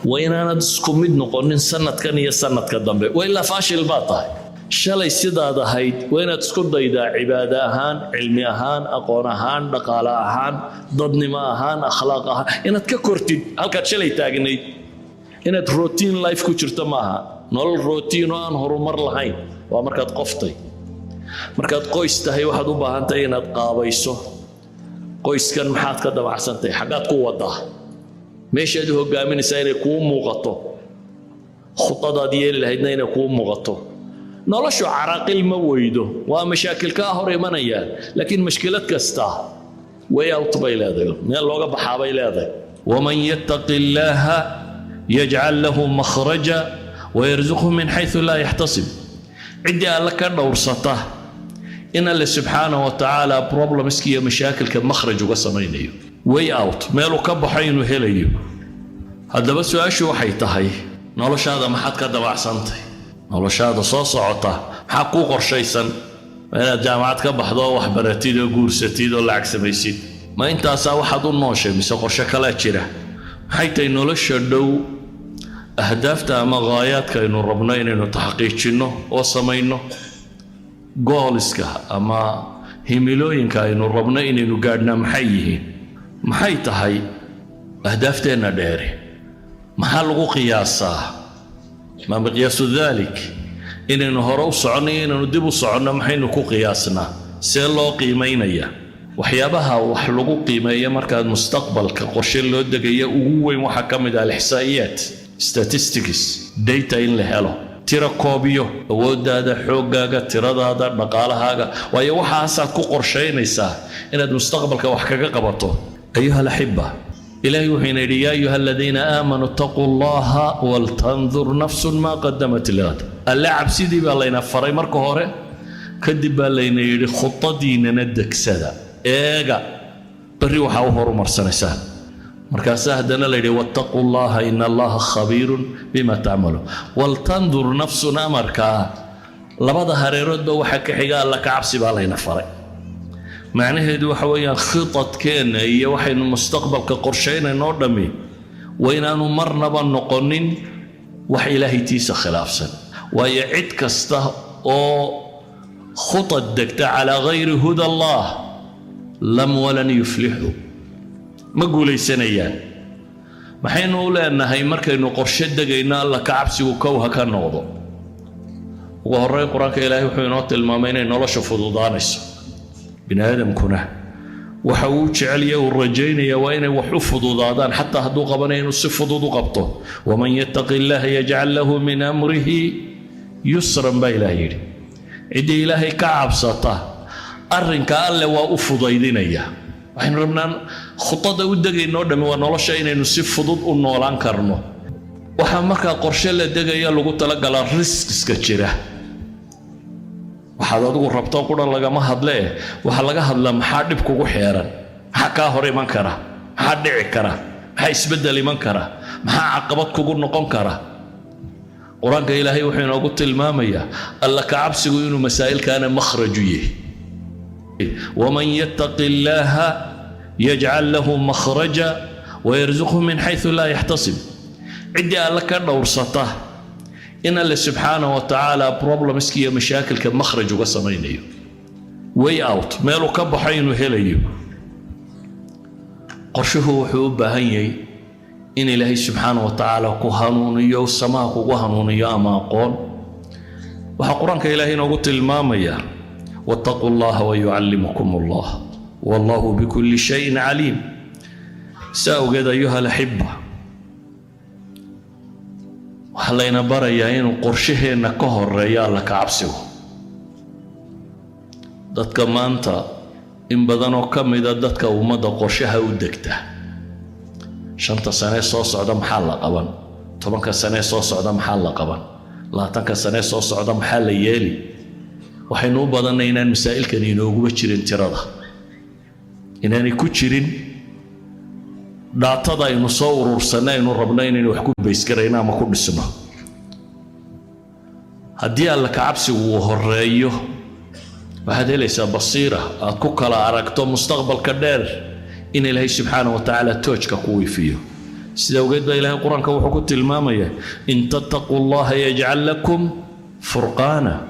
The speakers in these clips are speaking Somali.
وإن أنا تسكمد نقولن سنة كان هي سنة كدمبي وإلا فاشل باطل شلي سيدا هيد وين تسكت ضيدا عبادة أهان علمي أهان أقون أهان دقالة أهان ضدنما أهان أخلاق أهان إن تككرتي هل كتشلي تاجني إن روتين لايف كتشرت معها نول روتين وان هرمر لهين ومركات قفتي مركات قويس تهي واحد وباهن تين قابيسو قويس كان محات كده أحسن تي حاجات قوة ده مش يده جامين سير يكون مغطى خطة دي اللي هيدنا يكون مغطى نلاشو عراقيل مويدو ومشاكل كاهر يمنيا لكن مشكلة كستا ويا طبي لاذا من اللغة بحابي لاذا ومن يتق الله يجعل له مخرجا ويرزقه من حيث لا يحتسب عندي لك دورسته إن الله سبحانه وتعالى بروبلمز كي مشاكل كمخرج وقسمينيو واي اوت ميلو كبحين وهليو هذا بس واشو حيتهي نلاشو هذا ما حد كدبا عسنتي noloshaada soo socota maxaa ku qorshaysan inaad jaamacad ka baxdo wax baratid oo guursatid oo lacag samaysid ma intaas waxaad u nooshay mise qorshe kale jira maxay tahay nolosha dhow ahdaafta ama gaayaadka aynu rabno inaynu taxqiijino oo samayno goalska ama himilooyinka aynu rabno inaynu gaadhna maxay yihiin maxay tahay ahdaafteena dheer maxaa lagu qiyaasaa ما مقياس ذلك إننا هرو صعني إننا ندبو صعنا محين كو قياسنا سيلو قيمينيا وحيابها وحلقو قيمية مركز مستقبل كقرشين لو دقية وهو محكم على الإحصائيات statistics data إن لهالو ترى كوبيو ودا هذا حوجا ترى هذا مقالة هذا ويوحى أصلا كو قرشين يسا إن المستقبل كوحكا قبطه أيها الأحبة إلهي وحين يا أيها الذين آمنوا اتقوا الله ولتنظر نفس ما قدمت لغد اللعب سيدي بالله فري مركو هوري كدب بالله يري خطة دينا ندك سدا إيجا بري وحاو هورو مرسنا سهل مركا سهدنا ليري واتقوا الله إن الله خبير بما تعملوا ولتنظر نفسنا مركا لبدا هريرود وحكي حقا لك عبسي بالله فري معناه هدو حويا خطط كان هي وحين المستقبل كقرشين نordمي وين انو مرنا بنقنين وحي الهي تيس خلاف سن ويعد كسته او خطط دكت على غير هدى الله لم ولن يفلحوا ما قولي سنيان ما حين نقول ان هي مركا انه قرشه دغينا الله كعبسي وكوها كان نوضو وهري قران الهي وحي نوت المامين نولش فضودانيس بني آدم كنا وحوش عليا والرجين وين وحفظوا ضادان حتى هدو قبنين وصفضوا قبطه ومن يتق الله يجعل له من أمره يسرا بإلهي عدي إلهي كعب سطاه أرن كأل وأفض أيدينيا وحين ربنا خطة ودقي نودم ونولش إن نصفضوا ونولان كرنو وحمك قرشل الدقي لقط لك على الريسك سكتشره waxaad adigu rabto qura laga ma hadlee waxa laga hadla maxaa dib kugu xeeran maxaa ka hor iman kara maxaa dhici kara maxaa isbedel iman kara maxaa caqabad kugu noqon kara quraanka ilaahay wuxuu inoogu tilmaamayaa alla ka cabsigu inuu masaa'ilkaana makhraj yahay waman yattaqillaha yaj'al lahu makhraja ويرزقه من حيث لا يحتسب عندي alla ka dhowrsata إن الله سبحانه وتعالى problems كي مشاكل كمخرج وقسمينيو way out مالو كبحين وهليو قرشه وحوب هنيي إن الله سبحانه وتعالى كهانونيو السماء كهانونيو أما قول وحقران كإلهي نقول المامية واتقوا الله ويعلمكم الله والله بكل شيء عليم سأوجد أيها الأحبة وحلينا بريا إنه قرشهنا كهر ريال لك عبسه دتك ما أنت إن بدنو كم إذا دتك ومدى قرشها ودكته شنطة سنة صوص عدم حال قبل طبعا كسنة صوص عدم حال قبل لا تنك سنة صوص عدم حال يالي وحينو بدنا إن المسائل كان ينوجو بتشرين تراضى إنني كتشرين داtada aynu soo urursanay inuu rabno inaynu wax ku beeskarayna ama ku dhisno haddii alla ka cabsigu uu horeeyo waxaad helaysaa basiira aad ku kala aragto mustaqbalka dheer in ilaahay subxaanahu wa tacaala toojka ku wiifiyo سيدا وقيد إلهي القرآن كوحكوت المامية إن تتقوا الله يجعل لكم فرقانا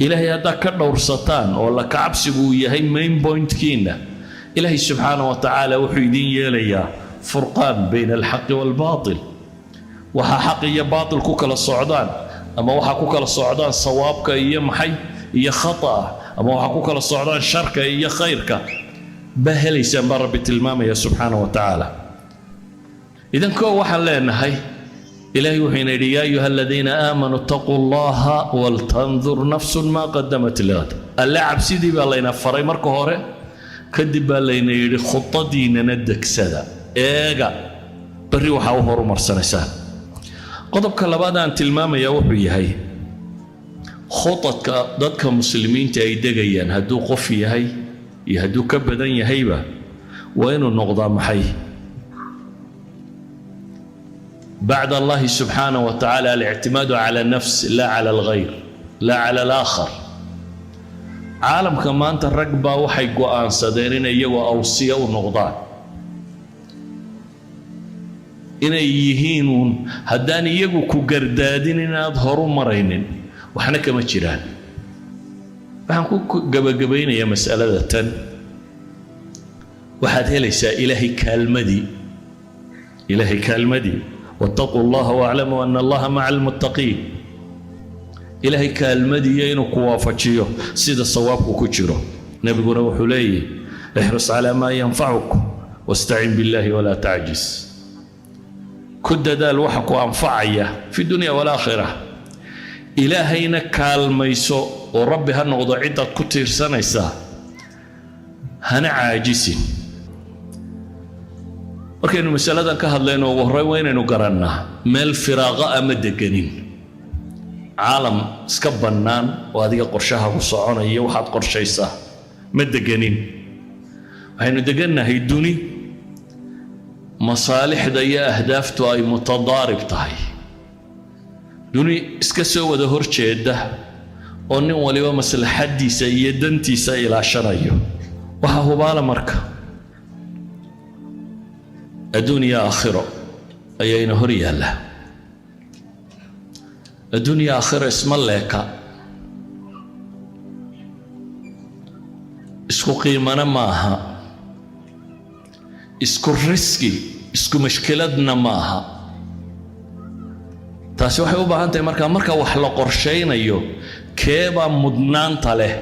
إلهي هذا كدور ستان ولا كعبسقوا يهي مين بوينت كينا إلهي سبحانه وتعالى وحيدين يليا فرقان بين الحق والباطل وها حق يا باطل كوكل الصعدان أما وها كوكل الصعدان صوابك يا محي يا خطأ أما وها كوكل الصعدان شرك يا خيرك بهلي سنبر بتلمام يا سبحانه وتعالى إذن كو وحن لنا هاي إلهي وحين يا أيها الذين آمنوا اتقوا الله ولتنظر نفس ما قدمت لغد اللعب سيدي بالله فري مركو هوري كدب بالله يري خطة دينا ندك سدا إيغا بري وحاو هورو مرسانيسان قضب كاللبادا أن تلمام يا وحي هاي خطتك ضدك مسلمين تأيدقيان هدو قفي هاي يهدو كبدن يهيبا وينو النقضة محي بعد الله سبحانه وتعالى الاعتماد على النفس لا على الغير لا على الآخر عالم كمان الرقبة وحي قوان صديرين يو أوصية ونقضان إن يهينون هدان يجو كقردادين إن أظهروا مرينين وحنا كما تشيران فهنكون قبقبين يا مسألة تن وحد ليس إلهي كالمدي إلهي كالمدي واتقوا الله واعلموا أن الله مع المتقين إلهي كالمدي ينك وافتشيه سيد الصواب وكتشره نبي وحلي احرص على ما ينفعك واستعين بالله ولا تعجز كد دال وحك وأنفعيه في الدنيا والآخرة إلهينا كالميسو وربي هالنقض عدة كتير سنة هنا عاجسين markaynu masaladan ka hadlayno ugu horey weynaynu garanaa meel firaaqa ama deganin caalam iska bannaan oo adiga qorshaha ku soconaya waxaad qorshaysaa ma deganin waxaynu degannahay duni masaalixda iyo ahdaaftu ay mutadaarib tahay duni iska soo wada horjeeda oo nin waliba maslaxadiisa iyo dantiisa ilaashanayo waxa hubaala marka الدنيا آخرة أيين هريا له الدنيا آخرة اسم الله اسكو قيمنا معها اسكو رزقي اسكو مشكلتنا معها taasi waxay u baahan tahay marka wax la qorsheynayo keeba mudnaanta leh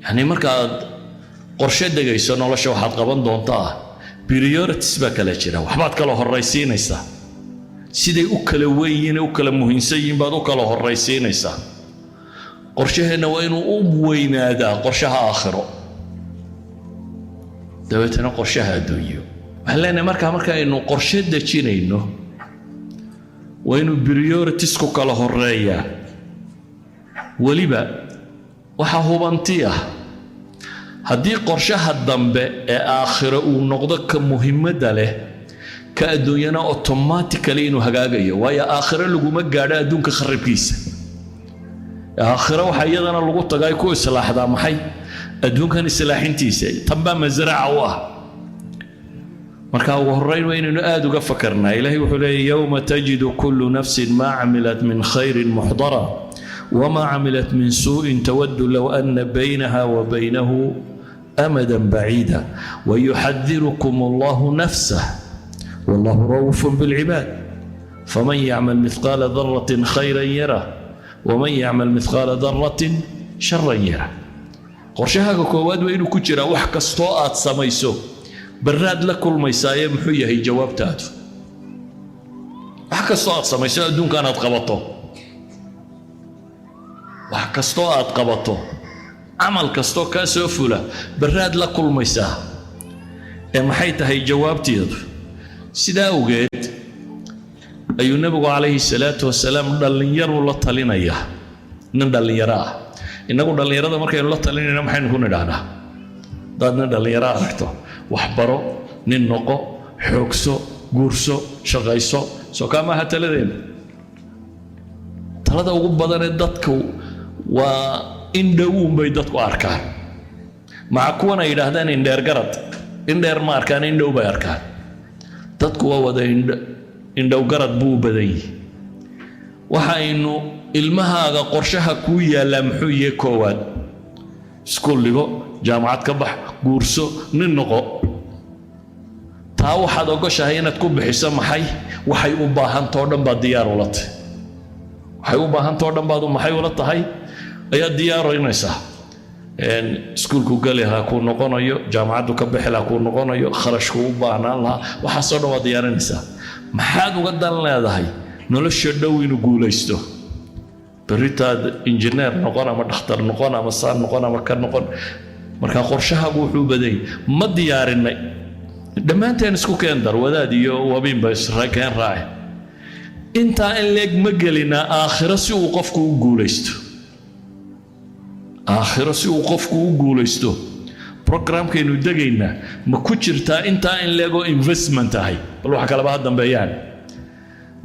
yani markaad qorshe degayso nolosha waxaad qaban doontaa priorities ba kala jira waxbaad kala horeysiinaysaa siday u kala weeyeen u kala muhiimsan yihiin baad u kala horeysiinaysaa qorshaheena waa inuu u weynaadaa qorshaha aakhiro dabeetana qorshaha adduunyo waxaan leenahay marka aynu qorshe dejinayno waa inuu priorities ku kala horeeyaa weliba waxa hubanti ah haddii qorshaha dambe ee aakhiro uu noqdo ka muhiimada leh ka adduunyana automatically inuu hagaagayo waayo aakhiro laguma gaadho adduunka kharibkiisa aakhiro waxa iyadana lagu tagay ku islaaxdaa maxay adduunkan islaaxintiisa tanba masraca u ah marka ugu horeyn waa inaynu aad uga fakarnaa ilaahay wuxuu leeyahay yawma tajidu kullu nafsin ma camilat min khayrin muhdara wama camilat min suu'in tawaddu law anna baynaha wa baynahu أمدا بعيدا ويحذركم الله نفسه والله رؤوف بالعباد فمن يعمل مثقال ذرة خيرا يره ومن يعمل مثقال ذرة شرا يره قرشها كواد وين كجرا وحك استوءات سميسو براد لكل ميسايا محيه هي جواب تاتو وحك استوءات سميسو دون كانت قبطه وحك استوءات قبطه عمل كستو كاسو فولا براد لا كل ميسا ما حيتها هي جوابتي سدا وقيت أي النبي عليه الصلاة والسلام دلنير ولا تلينيا ندلنيرا إنه دلنيرا ده مركي ولا تلينيا ما حين كنا دهنا دهنا دلنيرا ركتو وحبرو ننقو حوكسو غورسو شغايسو سو كما هتلذين تلذا وقبضنا الدتكو و indhowun bay dadku arkaan maca kuwan ay yidhaahdaan indheer garad indheer ma arkaan indhow bay arkaan dadku waa wada indhow garad buu badan yahay waxaynu ilmahaaga qorshaha ku yaala muxuu yahay koowaad iskuul dhigo jaamacad ka bax guurso nin noqo taa waxaad ogoshahay inaad ku bixiso maxay waxay u baahantoo dhan baad diyaar ula tahay waxay u baahantoo dhan baad maxay ula tahay ayaad diyaarinaysaa iskuulku gali lahaa kuu noqonayo jaamacaddu ka bixi lahaa kuu noqonayo kharashku u baahnaan lahaa waxaasoo dhan waad diyaarinaysaa maxaad uga dan leedahay nolosha dhow inuu guulaysto beritaad injineer noqon ama dhakhtar noqon ama saan noqon ama ka noqon markaa qorshahaagu wuxuu badanyay ma diyaarinay dhammaanteen isku keen dar wadaad iyo wabiinba keen raace intaa in leeg ma gelinaa aakhiro si uu qofku u guulaysto aakhiro si uu qofku u guulaysto programkaynu degaynaa ma ku jirtaa intaa in leegoo investment ahay bal waxa kaleba ha dambeeyaan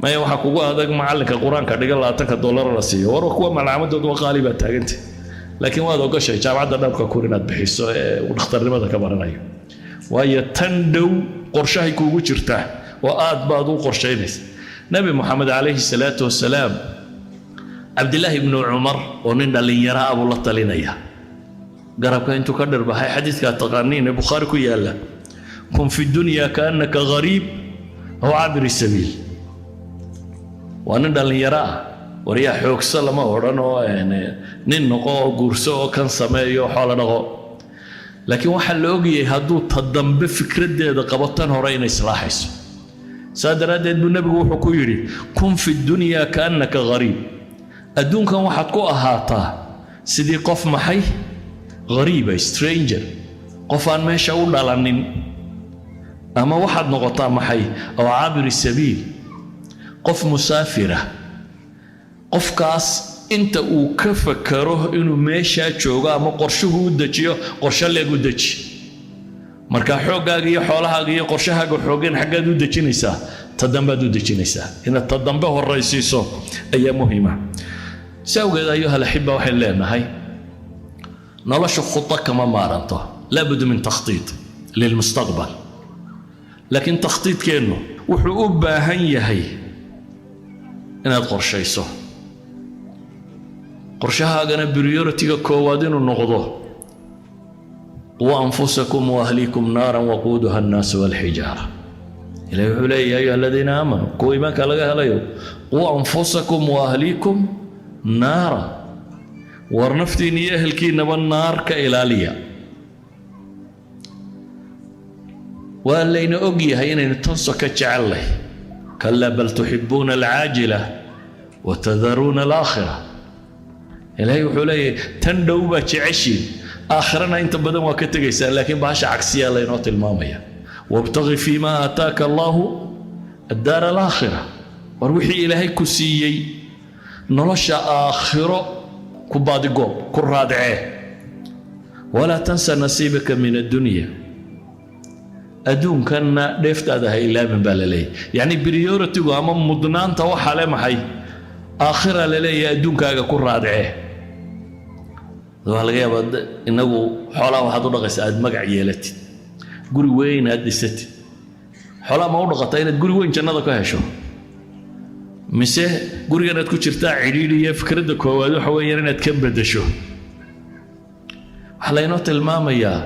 maya waxaa kugu adag macallinka qur-aanka dhiga $20 la siiyo war kuwa malcamadood waa qaali baa taagantay laakiin waad ogashay jaamacadda dhabka kur inaad bixiso ee uu dhakhtarnimada ka baranayo waayo tan dhow qorshahay kuugu jirtaa oo aad baad u qorshaynaysa nabi maxamed calayhi salaatu wasalaam cabdillaahi ibnu cumar oo nin dhallinyara abuu la talinaya garabka intuu ka dhirbaxay xadiidkaa taqaaniin ee bukhaari ku yaalla kun fi dunya kaannaka gariib aw cabiri sabiil waa nin dhallinyaro ah waryaa xoogso lama odhan oo nin noqo oo guurso oo kan sameeyo xoolo dhaqo laakiin waxaa la ogyahay hadduu ta dambe fikraddeeda qabo tan hore inay islaaxayso saa daraaddeed buu nebigu wuxuu ku yidhi kun fi dunya kaannaka gariib adduunkan waxaad ku ahaataa sidii qof maxay gariiba stranger qof aan meesha u dhalanin ama waxaad noqotaa maxay aw cabiri sabiil qof musaafira qofkaas inta uu ka fakaro inuu meeshaa joogo ama qorshuhu u dejiyo qorshe leeg u deji marka xooggaaga iyo xoolahaaga iyo qorshahaaga xoogeen xaggaad u dejinaysaa ta dambaad u dejinaysaa inaad ta dambe horraysiiso ayaa muhiima si awgeed ayuha alaxiba waxay leenahay nolosha khuda kama maaranto laabud min takhtiid lilmustaqbal laakiin takhtiidkeennu wuxuu u baahan yahay inaad qorshayso qorshahaagana priority-ga koowaad inuu noqdo quu anfusakum waahliikum naaran waquuduha annaasu walxijaara ilahi wuxuu leeyahay ayuha aladiina aamanuu kuwa iimaanka laga helayo quu anfusakum waahliikum naara war naftiin iyo ehelkiinaba naar ka ilaaliya waa layna og yahay inaynu tanso ka jecellahay kalaa bal tuxibuuna alcaajila watadaruuna alaakhira ilaahay wuxuu leeyahay tan dhow baa jeceshiin aakhirana inta badan waa ka tegaysaa laakiin bahasha cagsiyaa laynoo tilmaamaya wabtaqi fii ma aataaka allaahu addaara alaakhira war wixii ilaahay ku siiyey nolosha aakhiro ku baadigoob ku raadicee walaa tansa nasiibaka min addunya adduunkanna dheeftaada ha ilaabin baa la leeyahay yacni priority-gu ama mudnaanta waxaa le maxay aakhira la leeyahay adduunkaaga ku raadicee waxaa laga yaabaa inagu xoolaha waxaad u dhaqaysaa aad magac yeelatid guri weyn aad dhisatid xoolaha ma u dhaqataa inaad guri weyn jannada ka hesho mise gurigan aad ku jirtaa cidhiidhi iyo fikradda koowaad waxa weeyaan inaad ka beddesho waxaa laynoo tilmaamayaa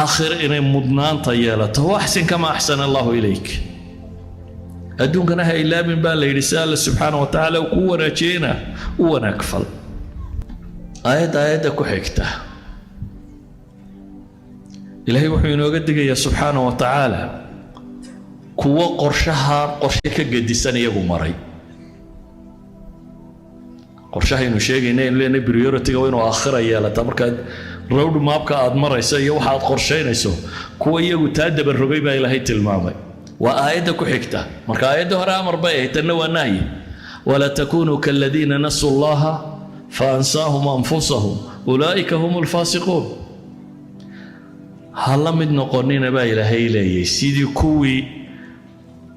aakhiro inay mudnaanta yeelato waxsin kama axsana allahu ilayk adduunkana ha ilaabin baa la yidhi si alle subxaana wa tacaala uu kuu wanaajiyeyna u wanaag fal aayadda ku xigta ilaahay wuxuu inooga digayaa subxaana wa tacaala kuwo qorshe ka gedisan iyagu maray qorshahaynu sheegayna aynu leenahay priority-ga waa inuu aakhira yeelataa markaad road mapka aad marayso iyo waxa aad qorshaynayso kuwa iyagu taa dabarrogay baa ilaahay tilmaamay waa aayadda ku xigta marka aayadda hore amar bay ahayd tanna waa nahyi walaa takunuu kaaladiina nasuu allaha faansaahum anfusahum ulaa'ika hum alfaasiquun ha la mid noqonina baa ilaahay leeyay sidii kuwii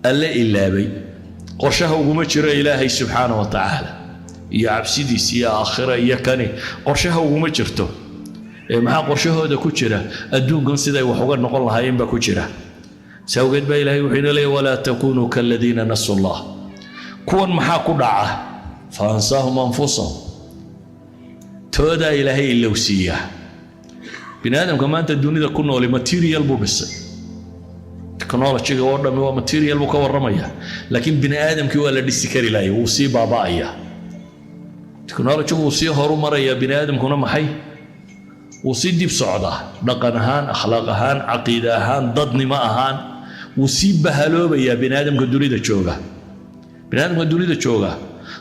alle ilaabay qorshaha uguma jiro ilaahay subxaana wa tacaala iyo cabsidiisa iyo aakhira iyo kani qorshaha uguma jirto maxaa qorshahooda ku jira adduunkan siday wax uga noqon lahaayeen baa ku jira سوقت با إلهي وحين لي ولا تكونوا كالذين نسوا الله كون محاكو دعاه فأنساهم أنفسهم تودا إلهي اللوسية بني آدم كمان الدنيا كنا لماتيريال بو بس تكنولوجي ورنا هو ماتيريال بو كورميا لكن بني آدم كي ولا ديستكري لاي وصي بابايا تكنولوجي وصي هرو مريا بني آدم كنا محي وصي دي بصعدة دقن هان أخلاق هان عقيدة هان ضدني ما هان وصي بهلوبة يا بني آدم كدولي تشوغا بني آدم كدولي تشوغا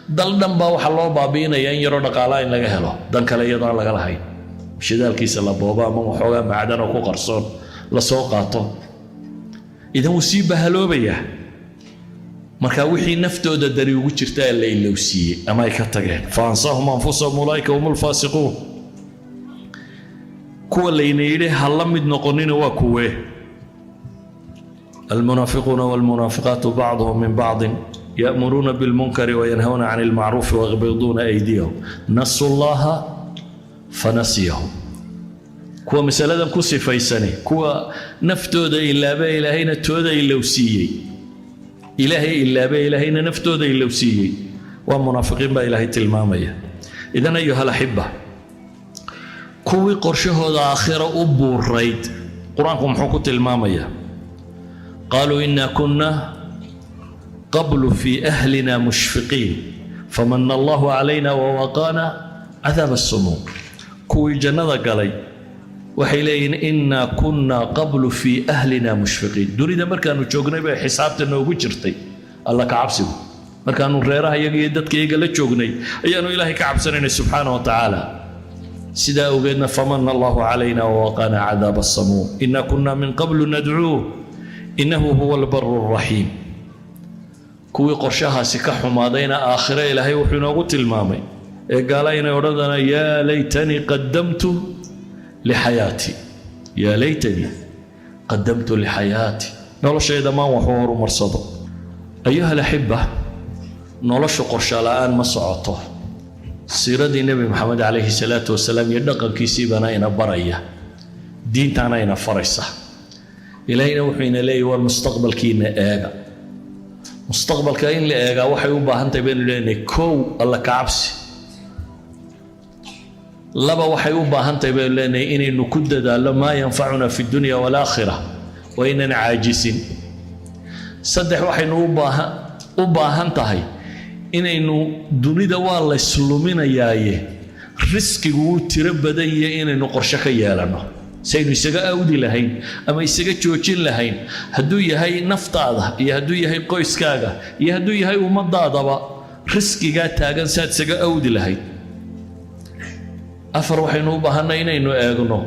دل دنبا وحلو بابين ين يرو دقالاين لغا هلو دن كلا يدان لغا لهين shidaalkiisa la boobaa ama waxoogaa macdano ku qarsoon la soo qaato idan wuu sii bahaloobaya marka wixii naftooda dari ugu jirta la ilowsiiyey ama ay ka tageen faansahum anfusahum ulaika humul faasiquun kuwa layna yidhi ha la mid noqonina waa kuwee المنافقون والمنافقات بعضهم من بعض يأمرون بالمنكر وينهون عن المعروف ويغضون أيديهم نسوا الله فنسيهم كوا مسألة كوسي فيسني كوا نفتود إلا با إلهينا تود إلا وسيي إلهي إلا با إلهينا نفتود إلا وسيي والمنافقين با إلهي تلمامية إذن أيها الأحبة كوي قرشه آخرة أبو الريد قرآنكم حكو تلمامية قالوا إنا كنا قبل في أهلنا مشفقين فمن الله علينا ووقانا عذاب السموم كوي جنة قالي وحيلين إنا كنا قبل في أهلنا مشفقين دوري ده مركانو جوجنا بحسابتنا وجرتي الله كعبسه مركانو ريرها يجدت كي يقول جوجني أيانو إلهي كعبسنا سبحانه وتعالى سيدا وجدنا فمن الله علينا ووقانا عذاب السموم إنا كنا من قبل ندعوه إنه هو البر الرحيم كوي قرشها سكحوا ماضينا آخرة إلهي وحنا قلت المامي قال إن وردنا يا ليتني قدمت لحياتي يا ليتني قدمت لحياتي نولش إذا ما وحور مرصده أيها الأحبة نولش قرشا الآن مسعطه سيرة النبي محمد عليه الصلاة والسلام يدقى كيسيبنا إنا برية دين تانا إنا فريسة إلينا وحين إليه والمستقبل كينا آغا مستقبل كاين لآغا وحي وباهنت بين ليني كو الله كعبسي لبا وحي وباهنت بين ليني إني نكدد ما ينفعنا في الدنيا والآخرة وإننا عاجزين صدح وحي وباهنت هاي إني دنيا والله سلومين يايه رزقي وتربدي إني نقرشك يالنا سينو يسقى أودي لهين أما يسقى تشوشين لهين هدو يهي نفطاده يهدو يهي قويس كاغا يهدو يهي ومضاده رزقي قاد تاغن ساد سقى أودي لهين أفر وحينو بهنا إنينو إيغنو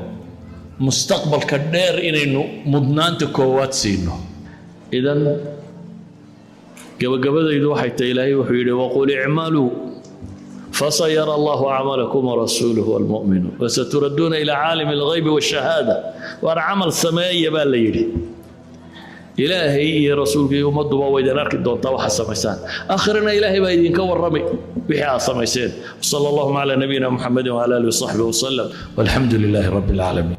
مستقبل كدير إنينو مضنان تكوات سينو إذن قبل إذا وحيت إلهي وحيدي وقول اعملوا فسيرى الله أعمالكم ورسوله والمؤمنون وستردون إلى عالم الغيب والشهادة وأنا عمل سمائي بالليل إلهي يا رسولك يوم الضبا وإذا نركض دون طوح السميسان آخرنا إلهي بأيدين كور رمي بحياة السميسان وصلى الله على نبينا محمد وعلى آله وصحبه وسلم والحمد لله رب العالمين.